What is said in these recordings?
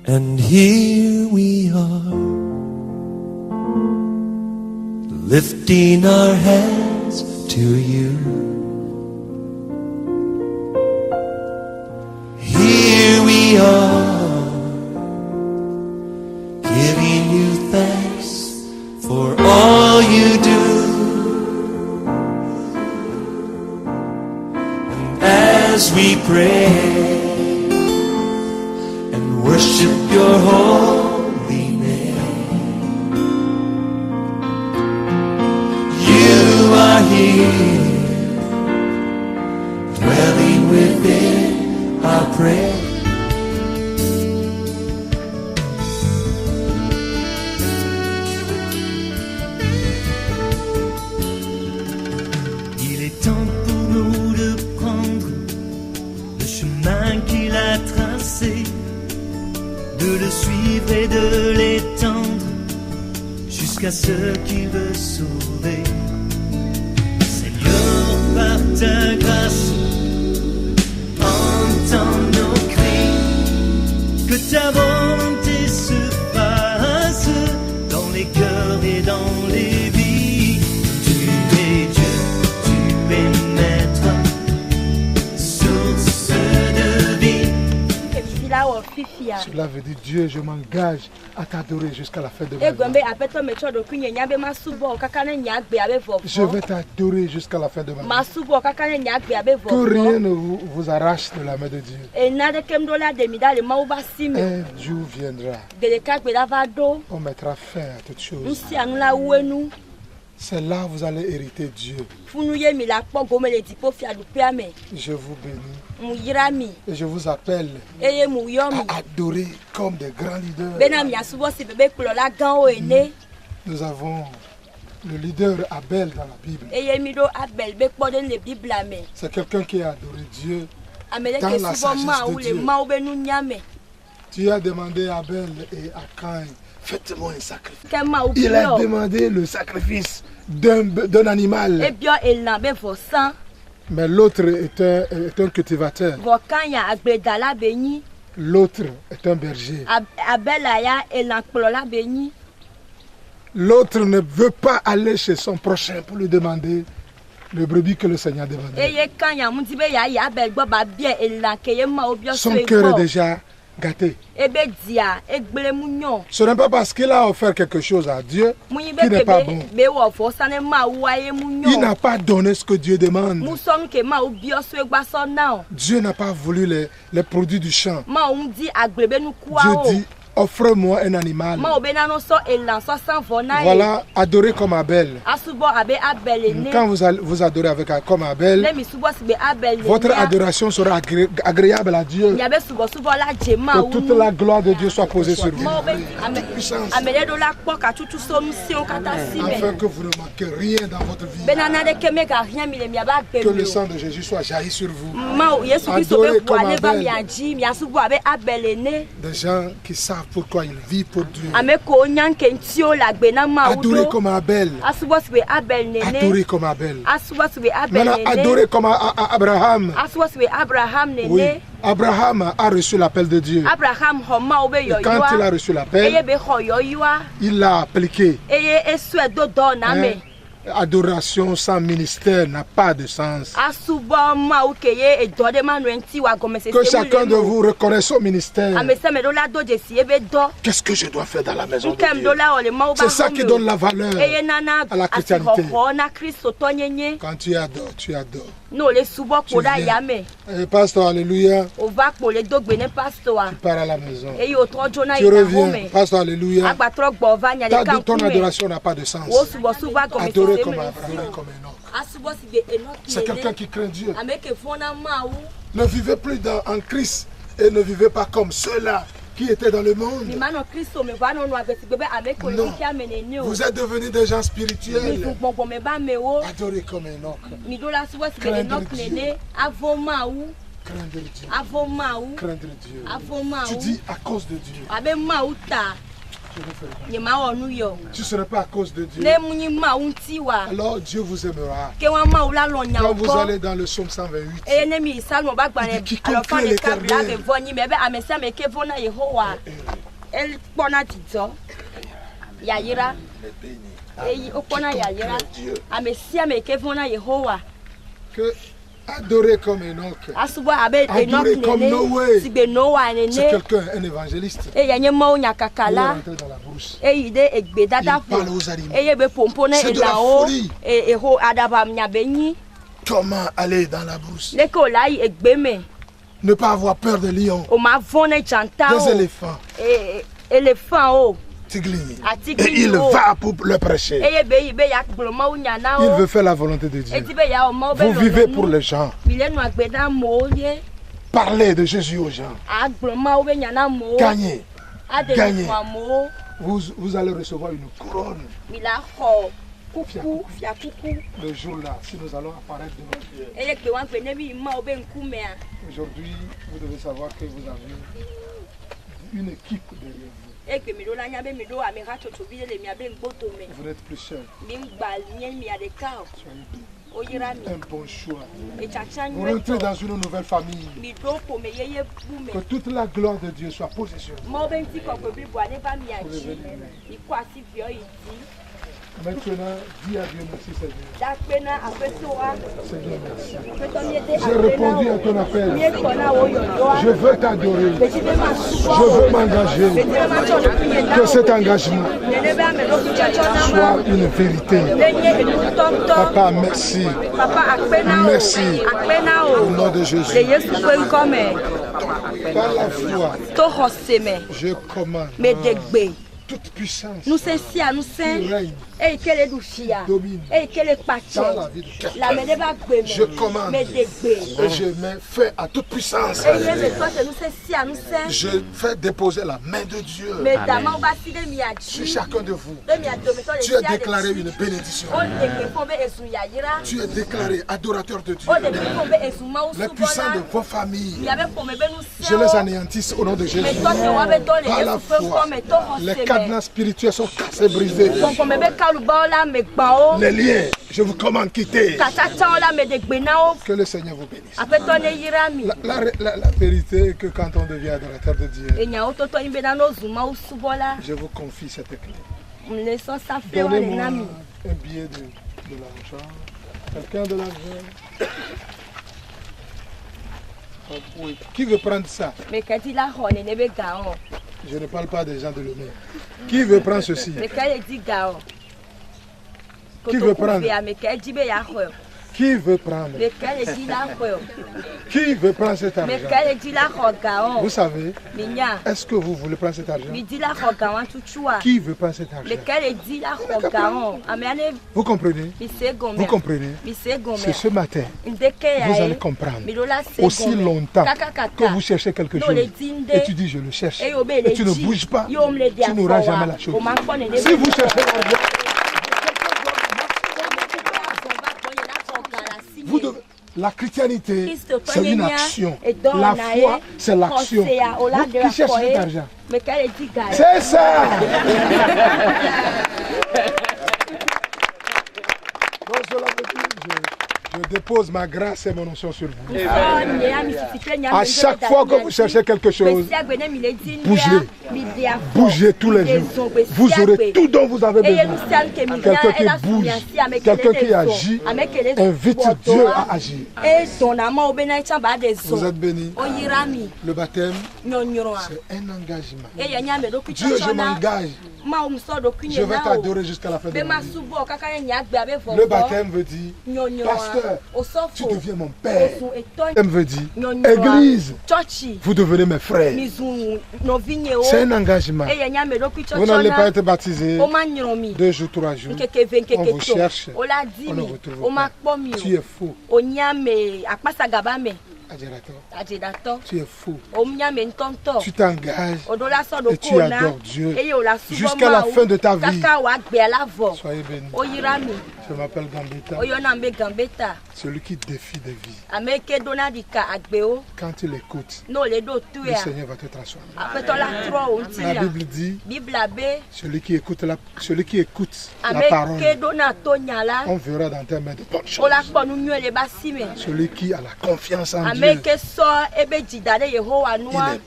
And here we are, lifting our hands to you. Here we are, giving you thanks for all you do. And as we pray and worship your holy name, you are here, dwelling within our prayer. Il est temps pour nous de prendre le chemin qu'il a tracé, de le suivre et de l'étendre jusqu'à ce qu'il veut sauver. Seigneur, par ta grâce, entends nos cris, que ta volonté se fasse dans les cœurs et dans les vies. Tu es Dieu, tu es maître, source de vie. Cela veut dire Dieu, je m'engage à t'adorer jusqu'à la fin de ma vie. Je vais t'adorer jusqu'à la fin de ma vie. Que rien ne vous arrache de la main de Dieu. Un jour viendra, on mettra fin à toutes choses. C'est là où vous allez hériter Dieu. Je vous bénis. Et je vous appelle à adorer comme des grands leaders. Nous avons le leader Abel dans la Bible. C'est quelqu'un qui a adoré Dieu dans la sagesse de Dieu. Tu as demandé à Abel et à Caïn, faites-moi un sacrifice. Il a demandé le sacrifice d'un animal. Mais l'autre est un cultivateur. L'autre est un berger. L'autre ne veut pas aller chez son prochain pour lui demander le brebis que le Seigneur demande. Son cœur est déjà gâté. Ce n'est pas parce qu'il a offert quelque chose à Dieu qu'il n'est pas bon. Il n'a pas donné ce que Dieu demande. Dieu n'a pas voulu les produits du champ. Dieu dit, offre-moi un animal. Voilà, adorez comme Abel. Quand vous adorez comme Abel, votre adoration sera agréable à Dieu. Que toute la gloire de Dieu soit posée sur vous. Afin que vous ne manquez rien dans votre vie. Que le sang de Jésus soit jailli sur vous. Adorez comme Abel. Des gens qui savent pourquoi il vit pour Dieu. Adorez comme Abel. Adorez comme Abel. Maintenant, adorez comme Abraham. Oui, Abraham a reçu l'appel de Dieu. Et quand il a reçu l'appel, il l'a appliqué. Adoration sans ministère n'a pas de sens. Que chacun de vous reconnaisse son ministère. Qu'est-ce que je dois faire dans la maison de Dieu? C'est ça qui donne la valeur à la chrétienté. Quand tu adores, tu adores. Tu viens. Pasteur, alléluia. Tu pars à la maison. Tu reviens. Pasteur, alléluia. Ton adoration n'a pas de sens. Adorer comme Abraham, comme Enoch. C'est quelqu'un qui craint Dieu. Ne vivez plus en Christ et ne vivez pas comme ceux-là qui étaient dans le monde. Non. Vous êtes devenus des gens spirituels. Adorez comme Enoch. Craindre Dieu. Craindre Dieu. Tu dis à cause de Dieu. Tu ne serais pas à cause de Dieu. Alors Dieu vous aimera. Quand vous allez dans le psaume 128, il dit quiconque craint l'Éternel Elle pona tizo. Yayira. Et opona yayira. Amesia mekevona Yehowa. Que adorer comme Enoch. Adorer comme Noé. C'est quelqu'un, un évangéliste. Il est rentré dans la brousse. Il parle aux animaux. C'est de la folie. Comment aller dans la brousse? Ne pas avoir peur des lions, des éléphants, tiglis. Et il va pour le prêcher. Il veut faire la volonté de Dieu. Vous vivez pour les gens. Parlez de Jésus aux gens. Gagnez. Gagnez. Vous allez recevoir une couronne. Le jour-là, si nous allons apparaître devant Dieu. Aujourd'hui, vous devez savoir que vous avez une équipe derrière vous. Vous n'êtes plus seul. Soyez un bon choix. Vous rentrez dans une nouvelle famille. Que toute la gloire de Dieu soit positionnée. Maintenant, dis à Dieu merci Seigneur. Seigneur, merci. J'ai répondu à ton appel. Je veux t'adorer. Je veux m'engager. Que cet engagement soit une vérité. Papa, merci. Merci. Au nom de Jésus. Par la foi, je commande toute puissance qui règne, domine dans la vie de quelqu'un. Je commande et je mets fin à toute puissance. Je fais déposer la main de Dieu sur chacun de vous. Tu es déclaré une bénédiction. Tu es déclaré adorateur de Dieu. Les puissants de vos familles, je les anéantisse au nom de Jésus. Par la foi, les cadenas spirituels sont cassés, brisés. Les liens, je vous commande quitter. Que le Seigneur vous bénisse. La vérité est que quand on devient adorateur de Dieu, je vous confie cette clé. Donnez-moi un billet de l'argent. Quelqu'un de l'argent? Oui. Qui veut prendre ça? Je ne parle pas des gens de l'honneur. Qui veut prendre ceci? Qui veut prendre? Qui veut prendre? Qui veut prendre cet argent? Vous savez, est-ce que vous voulez prendre cet argent? Qui veut prendre cet argent? Vous comprenez? Vous comprenez? C'est ce matin, vous allez comprendre. Aussi longtemps que vous cherchez quelque chose et tu dis je le cherche et tu ne bouges pas, tu n'auras jamais la chose. Si vous cherchez l'argent, la chrétienté, c'est une action. La foi, c'est l'action. Qui cherche cet argent? C'est ça! Je dépose ma grâce et mon onction sur vous. À chaque fois que vous cherchez quelque chose, bougez. Bougez tous les jours. Vous aurez tout dont vous avez besoin. Quelqu'un qui bouge, quelqu'un qui agit, invite Dieu à agir. Vous êtes bénis. Le baptême, c'est un engagement. Dieu, je m'engage. Je vais t'adorer jusqu'à la fin de ma vie. Le baptême veut dire, pasteur, tu deviens mon père. Le baptême veut dire, église, vous devenez mes frères. C'est un engagement. Vous n'allez pas être baptisé 2 jours, 3 jours. On vous cherche, on ne vous trouve pas. Tu es faux. Adjurateur. Tu es fou. Tu t'engages et tu adores Dieu jusqu'à la fin de ta vie. Soyez bénis. Je m'appelle Gambetta. Celui qui défie des vies. Quand il écoute, le Seigneur va te transformer. La Bible dit, celui qui écoute la parole, on verra dans tes mains de bonnes choses. Celui qui a la confiance en Dieu, il est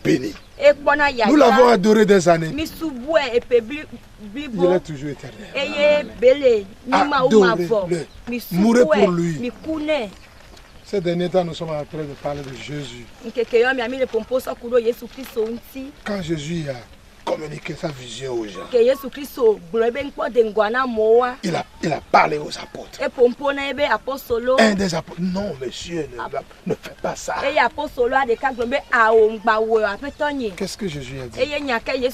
béni. Nous l'avons adoré des années. Il est toujours éternel. Adorez-le. Mourez pour lui. Ces derniers temps, nous sommes en train de parler de Jésus. Quand Jésus a communiqué sa vision aux gens, il a parlé aux apôtres. Un des apôtres, non monsieur, ne faites pas ça. Qu'est-ce que Jésus a dit?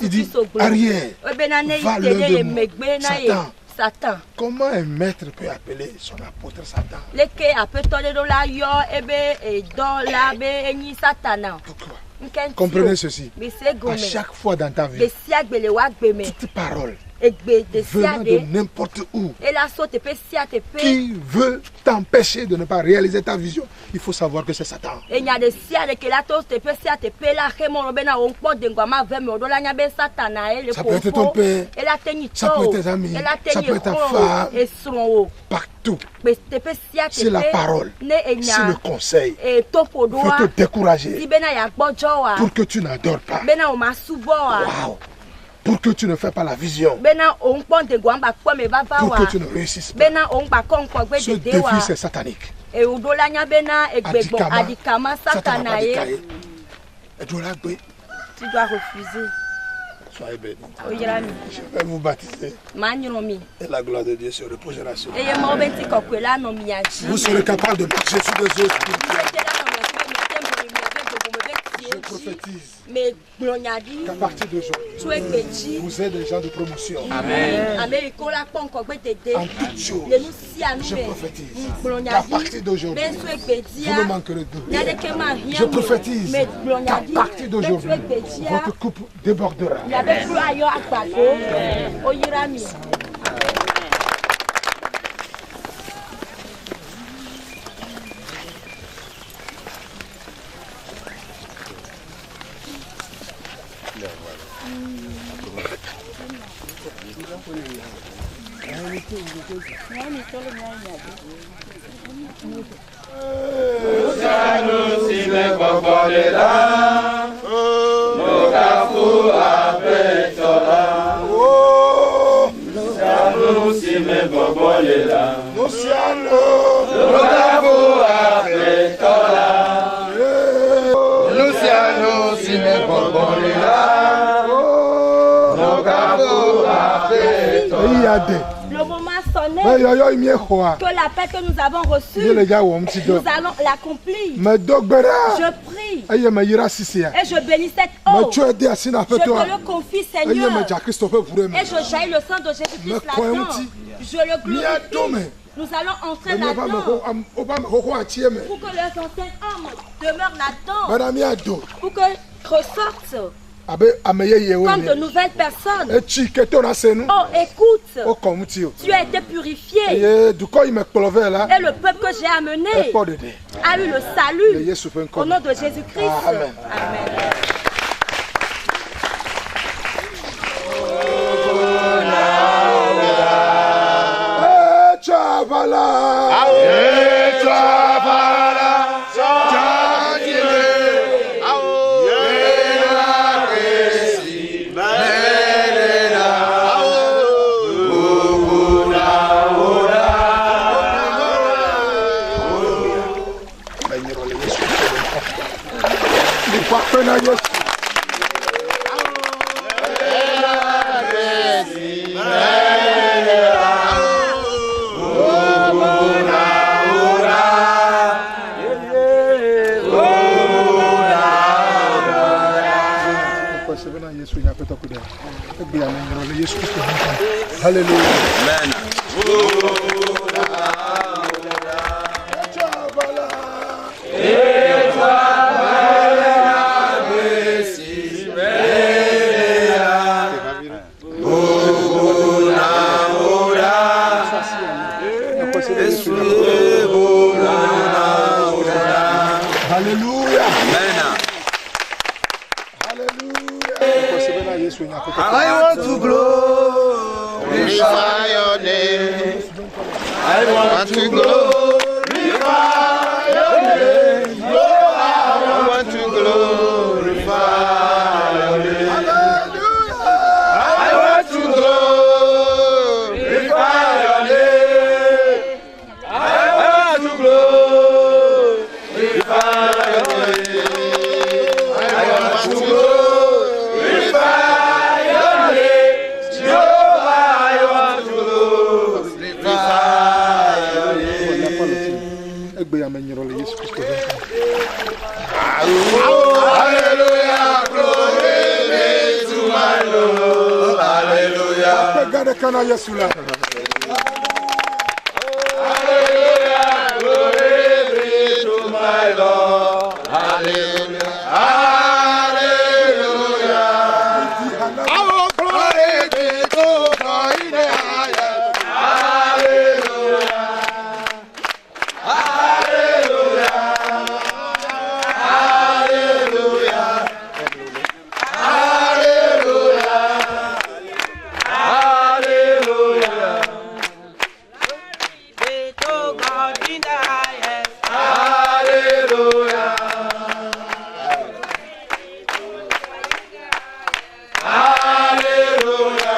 Il dit, arrière, va lever de moi. Satan. Comment un maître peut appeler son apôtre Satan? Pourquoi? Comprenez ceci. À chaque fois dans ta vie, toute parole venant de n'importe où qui veut t'empêcher de ne pas réaliser ta vision, il faut savoir que c'est Satan. Ça peut être ton père, ça peut être tes amis, ça peut être ta femme, partout. C'est la parole, c'est le conseil. Il faut te décourager pour que tu n'adores pas. Wow. Pour que tu ne fasses pas la vision. Pour que tu ne réussisses pas. Ce défi, c'est satanique. Adikama, Satan. Tu dois refuser. Soyez bénis. Je vais vous baptiser. Et la gloire de Dieu se reposera sur vous. Vous serez capable de marcher sur des eaux spirituelles. Je prophétise qu'à partir d'aujourd'hui, vous êtes des gens de promotion. Amen. En toutes choses, je prophétise qu'à partir d'aujourd'hui, vous ne manquerez de rien. Je prophétise qu'à partir d'aujourd'hui, votre coupe débordera. Le moment sonné que la paix que nous avons reçue, nous allons l'accomplir. Je prie et je bénis cette eau. Je te le confie, Seigneur, et je jaillis le sang de Jésus-Christ là-dedans. Je le glorifie. Nous allons entrer là-dedans pour que les anciens hommes demeurent là-dedans, pour que ressortent comme de nouvelles personnes. Oh, écoute, tu as été purifié. Et le peuple que j'ai amené a eu le salut au nom de Jésus-Christ. Amen. Amen. Hallelujah. Amen. I want to glorify your name. I want to glorify your name. I want to glorify Hallelujah, glory be to my Lord. Hallelujah. Hallelujah, glory be to my Lord. Hallelujah. Hallelujah. Our glory be to God in the highest. Hallelujah. Hallelujah. Hallelujah. Hallelujah. Be to God in the highest. Hallelujah. Hallelujah.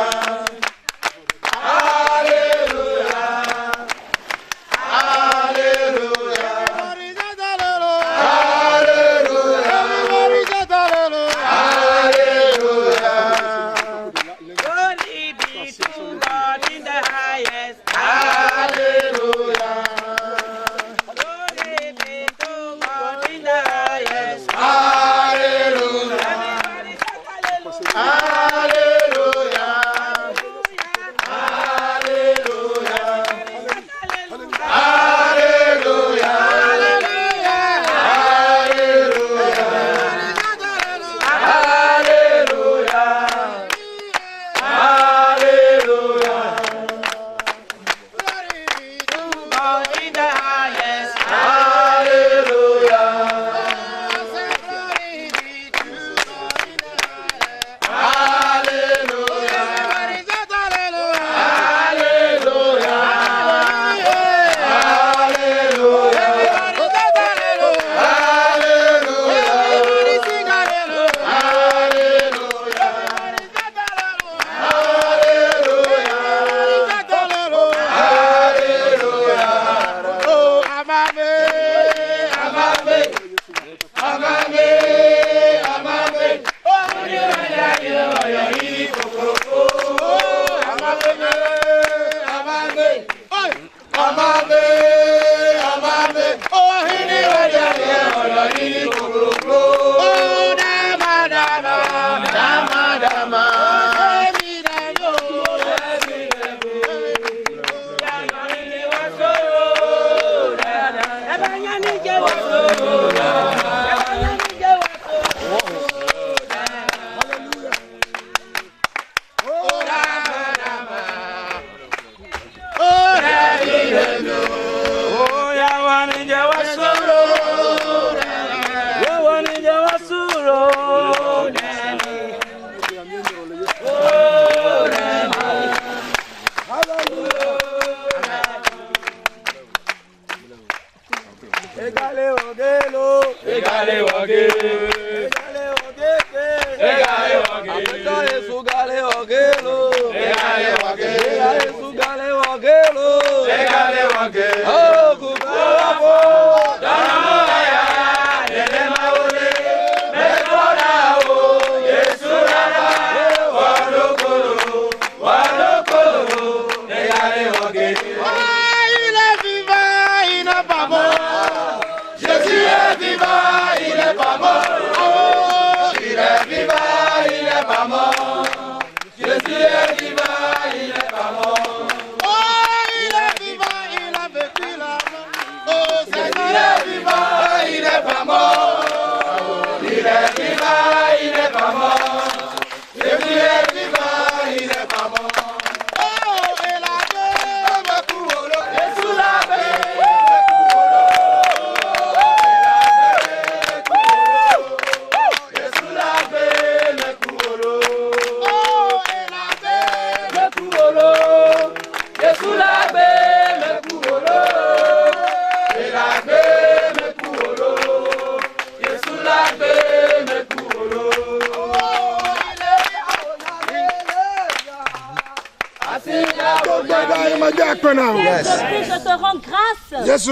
Je te rends grâce. Je te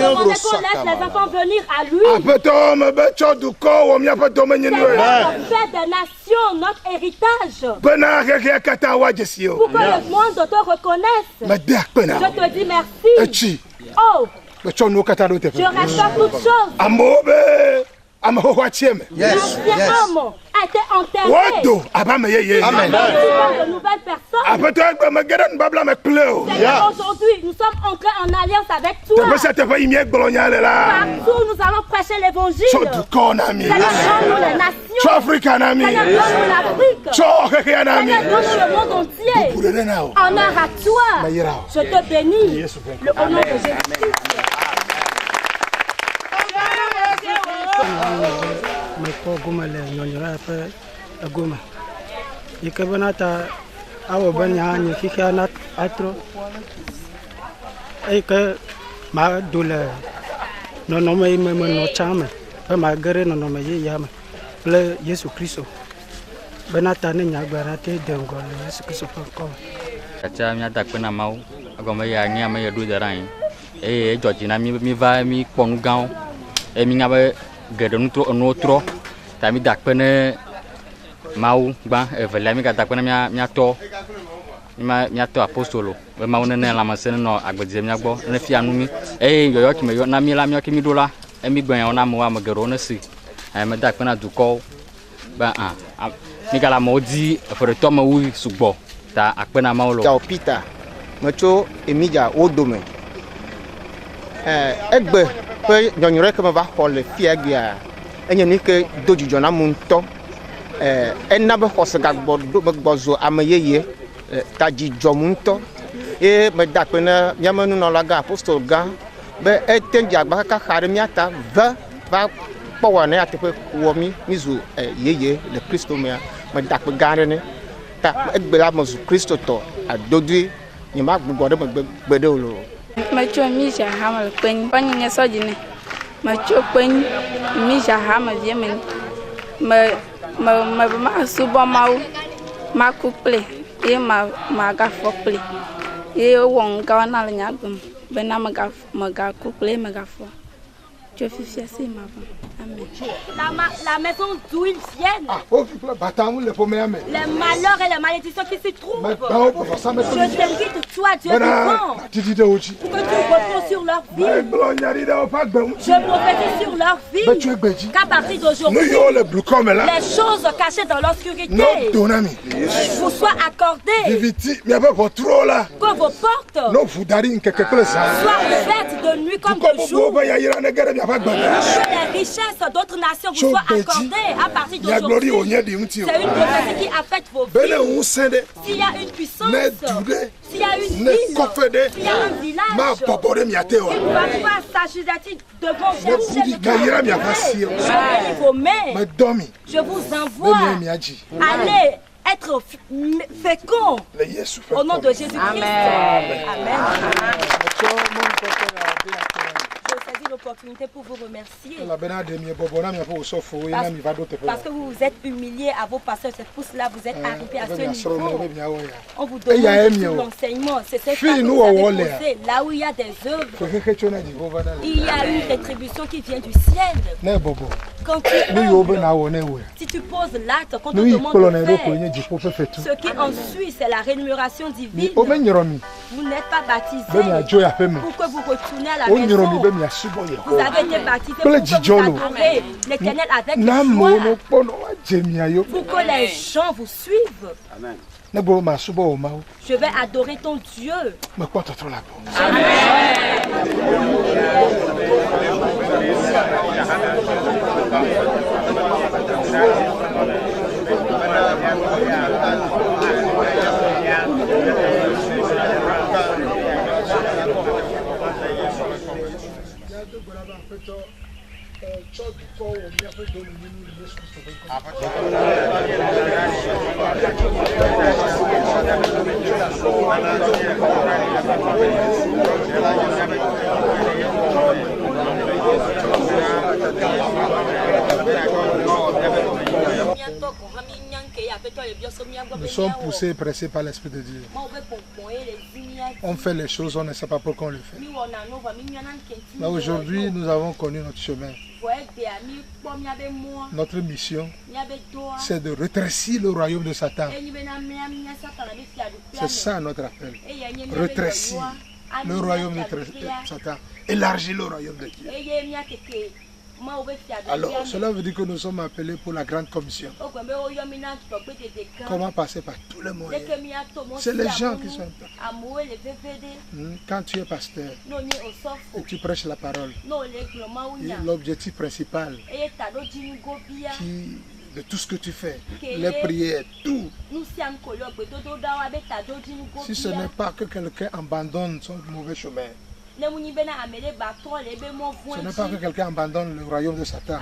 demande qu'on laisse les enfants venir à lui. Faire des nations notre héritage. Pour que le monde te reconnaisse. Je te dis merci. Oh, Je restaure toutes choses. Yes. L'ancien homme a été enterré. Amen. De nouvelles personnes. Aujourd'hui, nous sommes entrés en alliance avec toi. Partout, nous allons prêcher l'évangile. Seigneur, donne-nous les nations. Seigneur, donne-nous l'Afrique. Seigneur, donne-nous le monde entier. Honneur à toi. Je te bénis. Au nom de Jésus. Mais pour Goma, les nyonyora fait Goma. Et que bonata a au banya, ni fikanat atro. Et que ma douleur non nommé même no chame, pas ma gueule non nommé yam. Le Jésus Christ. Benata ne nyabarate d'Angol, Jésus Christ encore. Kacha mi attaque na mau, agoma ya nya ma ya du daran. Georgina mi va mi pongao. Et mi ngabe gede nutro tami dakpene mau gba evela mi ga dakpene mia to apostolo we mau nene la masene no agbedze mia gbo ne fia nu mi yoyo ki me yo na mi la mi ki mi do la mi gben ona mo wa magero na si me dakpene duko ba mi ga la mo di for to ma wi sugbo ta akpena mau lo ja Peter mecho emija odome egbe pe nyonyore ke me va xɔ le fia gbia enye ni ke do dzidzɔ na mu ŋutɔ ena be xɔse gagbɔ do megbɔzo ame yeye ta dzidzɔ mu ŋutɔ ye me da kpe ne miame nunɔlaga apostol gã be ete dzi agba kaka xa ɖe mia ta va kpɔ wɔ ne ateƒe wɔ mi zu yeye le Kristo mea me da kpe gã ɖe ne ta egbe la me zu Kristo tɔ adodoe nye ma gbugbɔ ɖe me gbe ɖe o lo. Macho mija hama kwen pani nya sojine macho kwen mija hama yemen ma subo mau ma couple e ma ga fople e won ga na la nyagum be na ma ga couple ma ga fo je suis fier c'est ma amen la maison d'où ils viennent les malheurs et les malédictions qui s'y trouvent je t'invite toi Dieu vivant pour que tu reposes sur leur vie je prophétise sur leur vie qu'à partir d'aujourd'hui les choses cachées dans l'obscurité vous soient accordées que vos portes soient ouvertes de nuit comme de jour que les richesses d'autres nations vous soient accordées à partir d'aujourd'hui. C'est une prophétie qui affecte vos vies. S'il y a une puissance, s'il y a une ville, s'il y a un village, une paroisse s'agit devant vous, je bénis vos mains, je vous envoie, allez être fécond au nom de Jésus-Christ. Amen. L'opportunité pour vous remercier parce que vous vous êtes humilié à vos pasteurs, c'est pour cela que vous êtes arrivé à ce niveau. On vous demande tout l'enseignement, c'est cette façon que vous avez posé, là où il y a des œuvres, il y a une rétribution qui vient du ciel. Quand tu humbles, si tu poses l'acte, quand on te demande de faire, ce qui en suit, c'est la rémunération divine. Vous n'êtes pas baptisé pour que vous retourniez à la maison. Vous avez été baptisé pour que vous adorez l'Éternel avec joie, pour que les gens vous suivent. Je vais adorer ton Dieu. Nous sommes poussés et pressés par l'Esprit de Dieu. On fait les choses, on ne sait pas pourquoi on le fait. Mais aujourd'hui, nous avons connu notre chemin. Notre mission, c'est de rétrécir le royaume de Satan. C'est ça notre appel. Rétrécir le royaume de Satan, élargis le royaume de Dieu. Alors, cela veut dire que nous sommes appelés pour la grande commission. Comment passer par tous les moyens? C'est les gens qui sont là. Quand tu es pasteur et tu prêches la parole, l'objectif principal de tout ce que tu fais, les prières, tout. Si ce n'est pas que quelqu'un abandonne son mauvais chemin, ce n'est pas que quelqu'un abandonne le royaume de Satan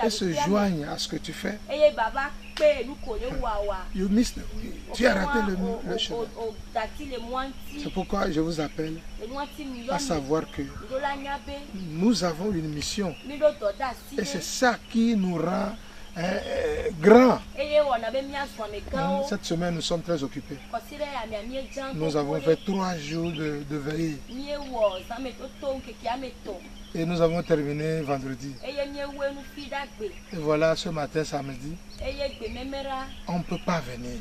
et se joigne à ce que tu fais. Tu as raté le chemin. C'est pourquoi je vous appelle à savoir que nous avons une mission et c'est ça qui nous rend grand. Cette semaine, nous sommes très occupés. Nous avons fait 3 jours de veillée. Et nous avons terminé vendredi. Et voilà, ce matin, samedi, on ne peut pas venir.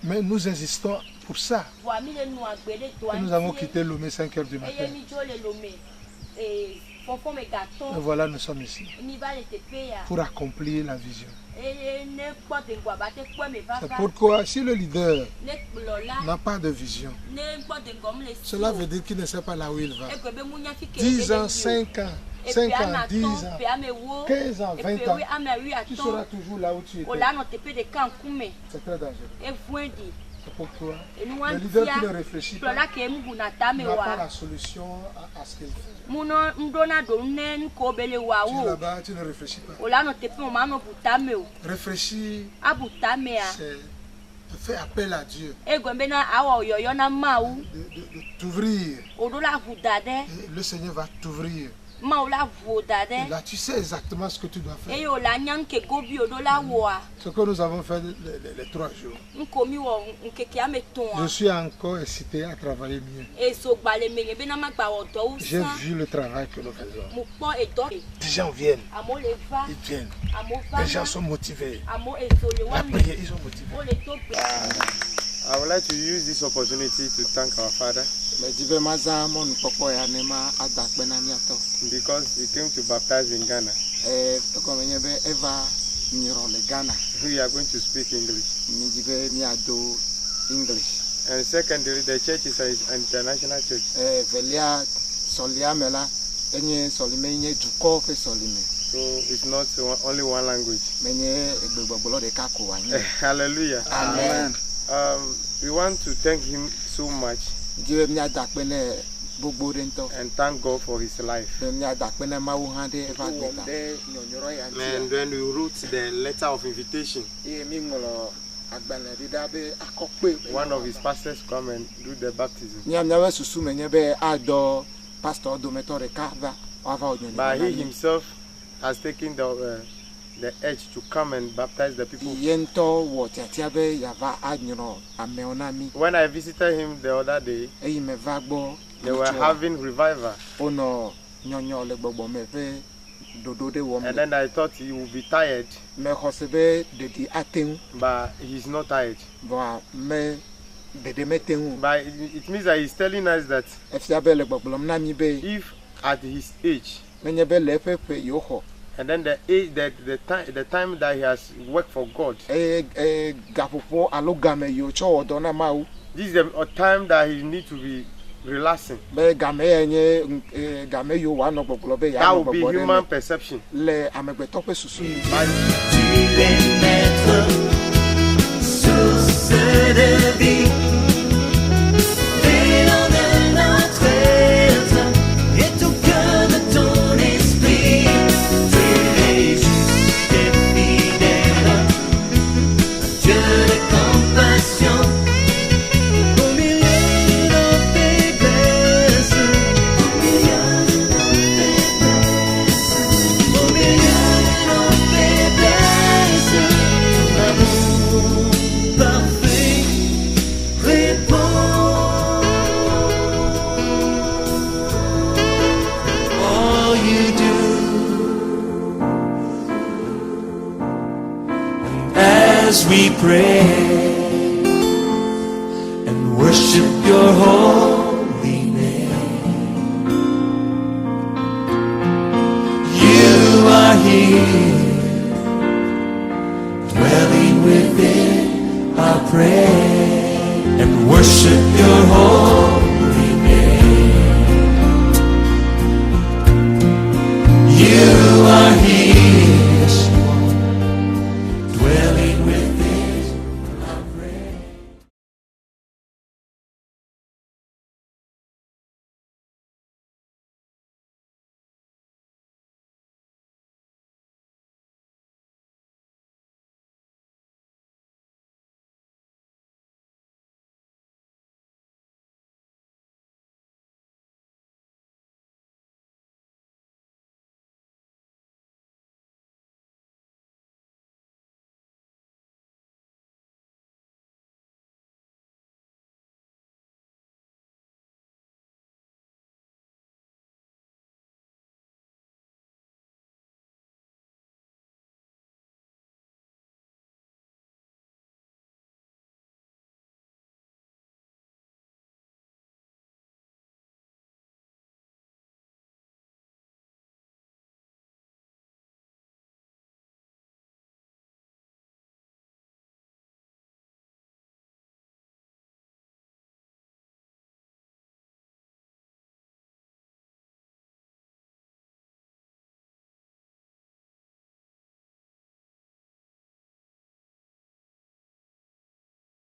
Mais nous insistons pour ça. Et nous avons quitté Lomé 5 h du matin. Et voilà, nous sommes ici pour accomplir la vision. C'est pourquoi si le leader n'a pas de vision, cela veut dire qu'il ne sait pas là où il va. 10 ans, 5 ans, 5 ans, 10 ans, 15 ans, 20 ans, tu seras toujours là où tu étais. C'est très dangereux. C'est pourquoi le leader qui ne réfléchit pas n'a pas la solution à ce qu'il fait. Tu es là-bas, tu ne réfléchis pas. Réfléchir, c'est faire appel à Dieu, de t'ouvrir. Le Seigneur va t'ouvrir. Et là, tu sais exactement ce que tu dois faire. Ce que nous avons fait les 3 jours. Je suis encore excité à travailler mieux. J'ai vu le travail que nous faisons. Les gens viennent. Ils viennent. Les gens sont motivés. La prière, ils sont motivés. I would like to use this opportunity to thank our Father because he came to baptize in Ghana. We are going to speak English. And secondly, the church is an international church. So it's not only one language. Hallelujah. Amen. We want to thank him so much and thank God for his life. And when we wrote the letter of invitation, one of his pastors come and do the baptism. But he himself has taken the edge to come and baptize the people. When I visited him the other day, they were having revival. And then I thought he would be tired, but he's not tired. But it means that he's telling us that if at his age, and then the time that he has worked for God, this is a time that he needs to be relaxing. That will be human perception. As we pray and worship worship your holy name. You are here.